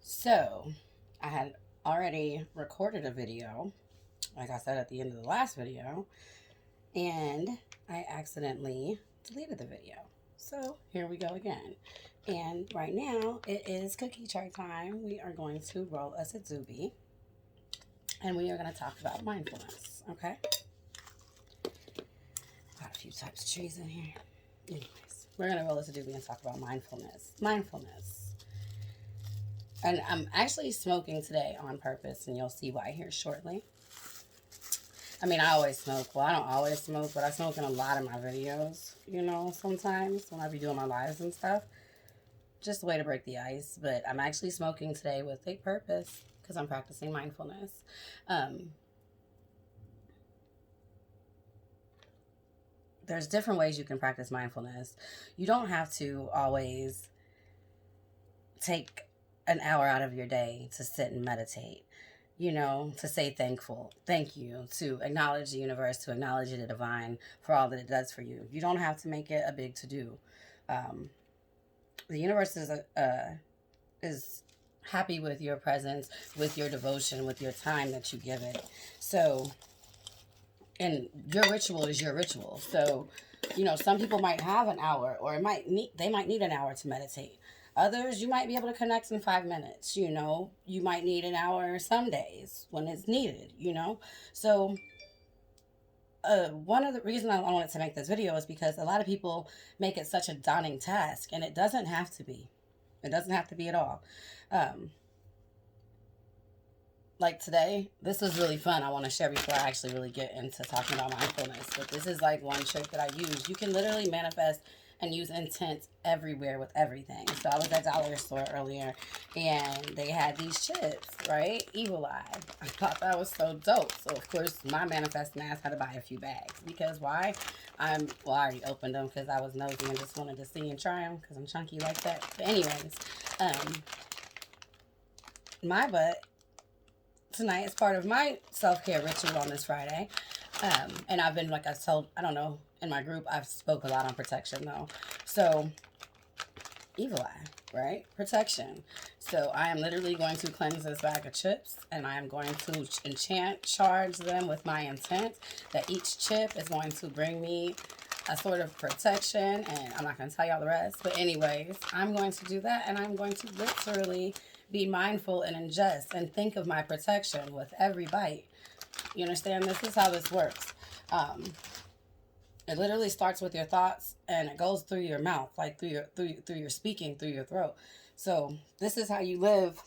So, I had already recorded a video, like I said at the end of the last video, and I accidentally deleted the video. So, here we go again. And right now, it is cookie jar time. We are going to roll us a doobie, and we are going to talk about mindfulness, okay? Got a few types of trees in here. Anyways, we're going to roll us a doobie and talk about mindfulness. Mindfulness. And I'm actually smoking today on purpose, and you'll see why here shortly. I mean, I always smoke. Well, I don't always smoke, but I smoke in a lot of my videos, sometimes when I be doing my lives and stuff. Just a way to break the ice. But I'm actually smoking today with a purpose because I'm practicing mindfulness. There's different ways you can practice mindfulness. You don't have to always take an hour out of your day to sit and meditate, to say thank you, to acknowledge the universe, to acknowledge the divine for all that it does for you. You don't have to make it a big to-do. The universe is happy with your presence, with your devotion, with your time that you give it. So, and your ritual is your ritual. So, some people might have an hour, or they might need an hour to meditate. Others, you might be able to connect in 5 minutes. You might need an hour some days when it's needed. So one of the reasons I wanted to make this video is because a lot of people make it such a daunting task, and it doesn't have to be. It doesn't have to be at all. Like today, this was really fun. I want to share before I actually really get into talking about mindfulness. But this is like one trick that I use. You can literally manifest and use intent everywhere with everything. So I was at Dollar Store earlier, and they had these chips, right? Evil Eye. I thought that was so dope. So of course, my manifesting ass had to buy a few bags because why? I already opened them because I was nosy and just wanted to see and try them because I'm chunky like that. But anyways, my butt tonight is part of my self-care ritual on this Friday. And I've been, like I told, I don't know, in my group, I've spoke a lot on protection though. So, evil eye, right? Protection. So I am literally going to cleanse this bag of chips, and I am going to charge them with my intent that each chip is going to bring me a sort of protection, and I'm not going to tell y'all the rest. But anyways, I'm going to do that, and I'm going to literally be mindful and ingest and think of my protection with every bite. You understand? This is how this works. It literally starts with your thoughts, and it goes through your mouth, like through your speaking, through your throat. So this is how you live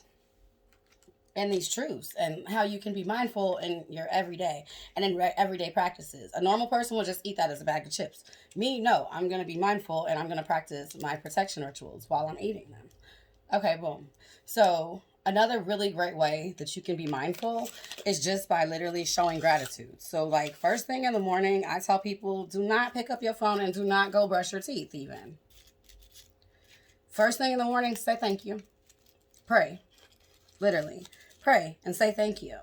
in these truths, and how you can be mindful in your everyday and in everyday practices. A normal person will just eat that as a bag of chips. Me, no. I'm going to be mindful, and I'm going to practice my protection rituals while I'm eating them. Okay, boom. So another really great way that you can be mindful is just by literally showing gratitude. So like first thing in the morning, I tell people, do not pick up your phone and do not go brush your teeth even. First thing in the morning, say thank you. Pray. Literally. Pray and say thank you.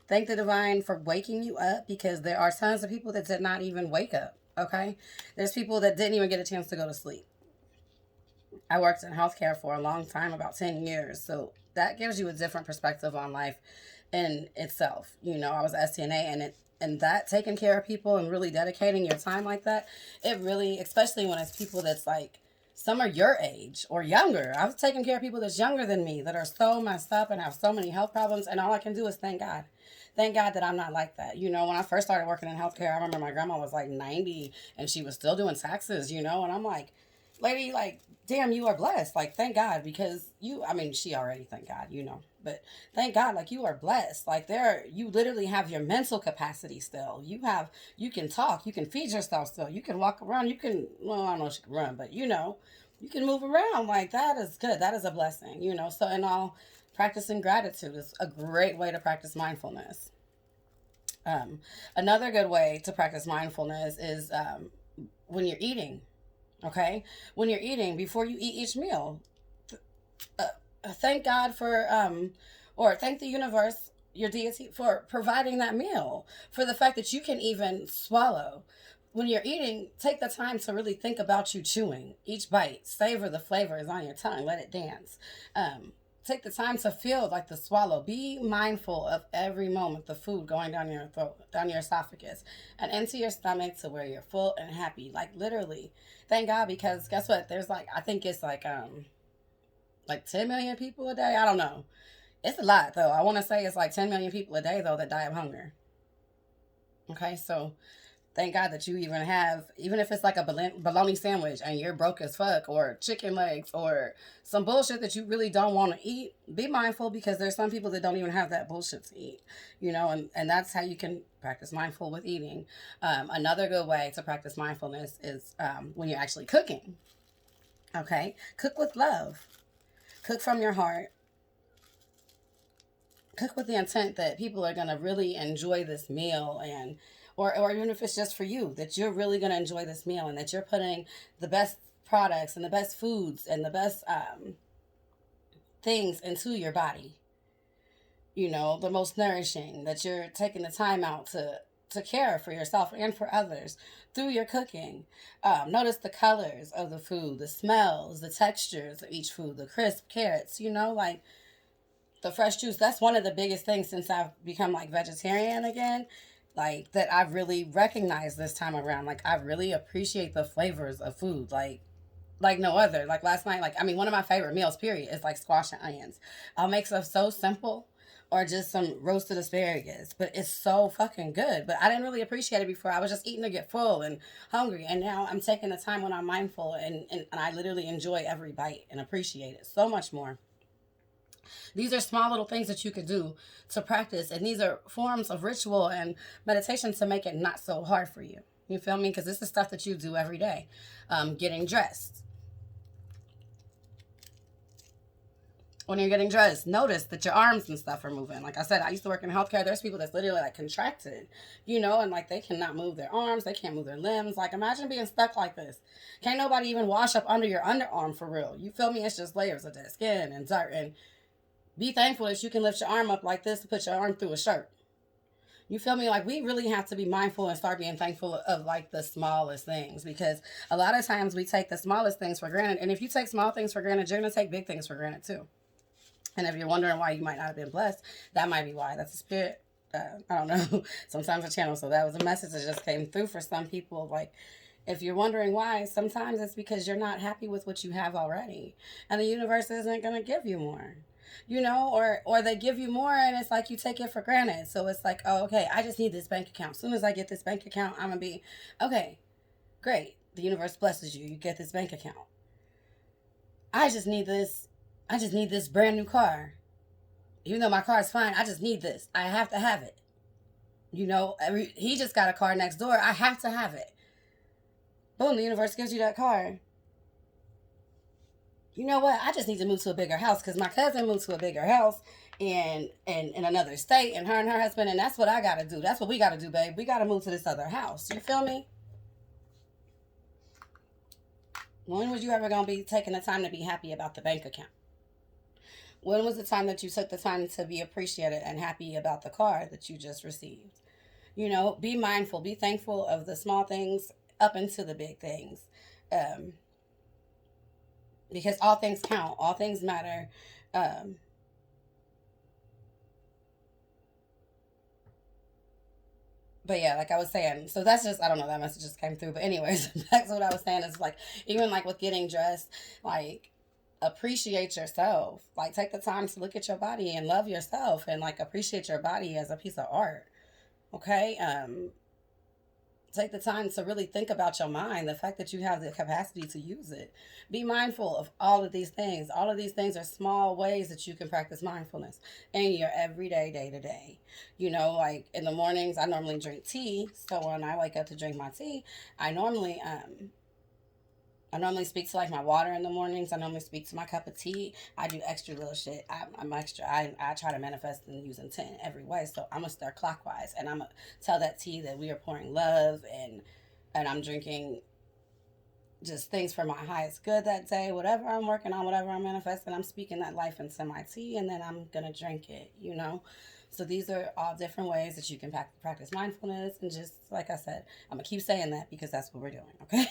Thank the divine for waking you up, because there are tons of people that did not even wake up, okay? There's people that didn't even get a chance to go to sleep. I worked in healthcare for a long time, about 10 years. So that gives you a different perspective on life in itself. I was STNA, and that taking care of people and really dedicating your time like that, it really, especially when it's people that's like, some are your age or younger. I was taking care of people that's younger than me that are so messed up and have so many health problems. And all I can do is thank God. Thank God that I'm not like that. When I first started working in healthcare, I remember my grandma was like 90 and she was still doing taxes, and I'm like, lady, like, damn, you are blessed. Like, thank God, because she already, thank God, but thank God, like, you are blessed. Like, you literally have your mental capacity still. You can talk, you can feed yourself still, you can walk around, well, I don't know if you can run, but you can move around. Like, that is good. That is a blessing, so in all, practicing gratitude is a great way to practice mindfulness. Another good way to practice mindfulness is when you're eating. Okay, when you're eating, before you eat each meal, thank God or thank the universe, your deity, for providing that meal, for the fact that you can even swallow. When you're eating, take the time to really think about you chewing each bite. Savor the flavors on your tongue. Let it dance. take the time to feel, like, the swallow. Be mindful of every moment, the food going down your throat, down your esophagus, and into your stomach to where you're full and happy. Like, literally. Thank God, because guess what? There's like, I think it's like 10 million people a day. I don't know. It's a lot though. I want to say it's like 10 million people a day though that die of hunger. Okay, so thank God that you even have, even if it's like a bologna sandwich and you're broke as fuck, or chicken legs, or some bullshit that you really don't want to eat. Be mindful, because there's some people that don't even have that bullshit to eat, and that's how you can practice mindful with eating. Another good way to practice mindfulness is when you're actually cooking. Okay, cook with love, cook from your heart, cook with the intent that people are going to really enjoy this meal, and or even if it's just for you, that you're really going to enjoy this meal, and that you're putting the best products and the best foods and the best things into your body, the most nourishing, that you're taking the time out to care for yourself and for others through your cooking. Notice the colors of the food, the smells, the textures of each food, the crisp carrots, like the fresh juice. That's one of the biggest things since I've become like vegetarian again, like that I've really recognized this time around. Like, I really appreciate the flavors of food, like no other. Like last night, like, I mean, one of my favorite meals, period, is like squash and onions. I'll make stuff so simple, or just some roasted asparagus, but it's so fucking good. But I didn't really appreciate it before. I was just eating to get full and hungry, and now I'm taking the time when I'm mindful, and I literally enjoy every bite and appreciate it so much more. These are small little things that you can do to practice, and these are forms of ritual and meditation to make it not so hard for you. You feel me? Because this is stuff that you do every day. Getting dressed. When you're getting dressed, notice that your arms and stuff are moving. Like I said, I used to work in healthcare. There's people that's literally like contracted, and like they cannot move their arms, they can't move their limbs. Like, imagine being stuck like this. Can't nobody even wash up under your underarm for real. You feel me? It's just layers of dead skin and dirt. And be thankful that you can lift your arm up like this to put your arm through a shirt. You feel me? Like, we really have to be mindful and start being thankful of like the smallest things, because a lot of times we take the smallest things for granted. And if you take small things for granted, you're going to take big things for granted too. And if you're wondering why you might not have been blessed, that might be why. That's a spirit. I don't know. Sometimes a channel. So that was a message that just came through for some people. Like, if you're wondering why, sometimes it's because you're not happy with what you have already. And the universe isn't going to give you more. Or they give you more and it's like you take it for granted. So it's like, oh, okay, I just need this bank account. As soon as I get this bank account, I'm going to be, okay, great. The universe blesses you. You get this bank account. I just need this brand new car. Even though my car is fine, I just need this. I have to have it. He just got a car next door. I have to have it. Boom, the universe gives you that car. You know what? I just need to move to a bigger house, because my cousin moved to a bigger house in another state, and her husband, and that's what I got to do. That's what we got to do, babe. We got to move to this other house. You feel me? When was you ever going to be taking the time to be happy about the bank account? When was the time that you took the time to be appreciated and happy about the car that you just received? Be mindful, be thankful of the small things up into the big things. Because all things count, all things matter. But yeah, like I was saying, so that's just, I don't know, that message just came through. But anyways, that's what I was saying is, like, even like with getting dressed, like, appreciate yourself. Like, take the time to look at your body and love yourself, and like appreciate your body as a piece of art. Okay? Take the time to really think about your mind, the fact that you have the capacity to use it. Be mindful of all of these things. All of these things are small ways that you can practice mindfulness in your everyday, day to day. Like in the mornings, I normally drink tea. So when I wake up to drink my tea, I normally speak to like my water in the mornings. I normally speak to my cup of tea. I do extra little shit. I'm extra. I try to manifest and use intent in every way. So I'm gonna start clockwise, and I'm gonna tell that tea that we are pouring love, and I'm drinking just things for my highest good that day. Whatever I'm working on, whatever I'm manifesting, I'm speaking that life into my tea, and then I'm gonna drink it. So these are all different ways that you can practice mindfulness. And just like I said, I'm going to keep saying that because that's what we're doing, okay?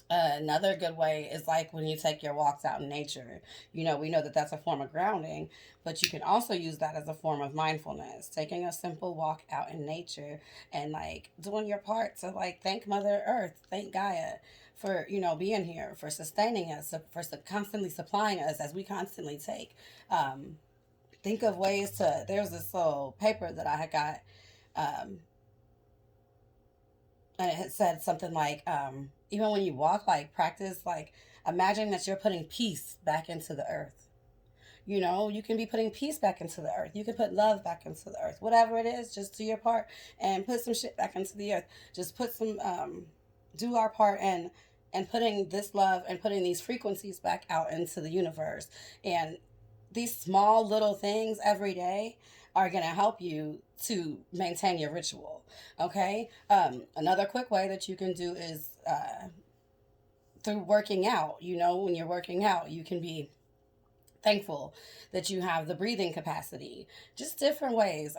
Another good way is like when you take your walks out in nature. We know that that's a form of grounding, but you can also use that as a form of mindfulness. Taking a simple walk out in nature and like doing your part to like thank Mother Earth, thank Gaia for being here, for sustaining us, for constantly supplying us as we constantly take. Um, think of ways to. There's this little paper that I had got, um, and it had said something like, even when you walk, like practice, like imagine that you're putting peace back into the earth. You can be putting peace back into the earth. You can put love back into the earth. Whatever it is, just do your part and put some shit back into the earth. Just put some, do our part and putting this love and putting these frequencies back out into the universe. And these small little things every day are going to help you to maintain your ritual. Okay. Another quick way that you can do is through working out. When you're working out, you can be thankful that you have the breathing capacity. Just different ways.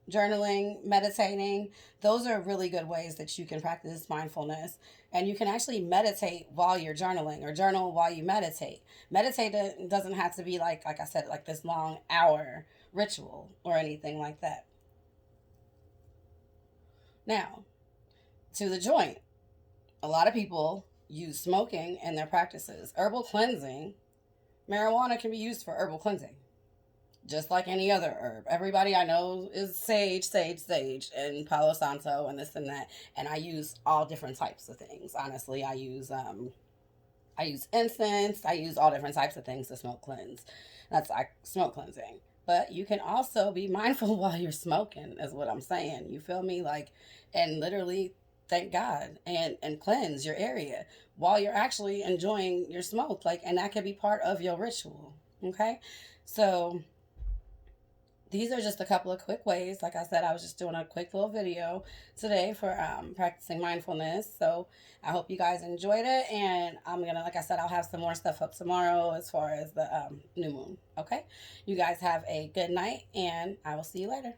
Journaling, meditating. Those are really good ways that you can practice mindfulness. And you can actually meditate while you're journaling or journal while you meditate. Meditate doesn't have to be like I said, like this long hour ritual or anything like that. Now, to the joint. A lot of people use smoking in their practices. Herbal cleansing. Marijuana can be used for herbal cleansing, just like any other herb. Everybody I know is sage, and Palo Santo, and this and that. And I use all different types of things. Honestly, I use incense. I use all different types of things to smoke cleanse. That's like smoke cleansing. But you can also be mindful while you're smoking, is what I'm saying. You feel me? Like, and literally thank God and cleanse your area while you're actually enjoying your smoke. Like, and that could be part of your ritual. Okay. So these are just a couple of quick ways. Like I said, I was just doing a quick little video today for practicing mindfulness. So I hope you guys enjoyed it. And I'm going to, like I said, I'll have some more stuff up tomorrow as far as the new moon. Okay. You guys have a good night, and I will see you later.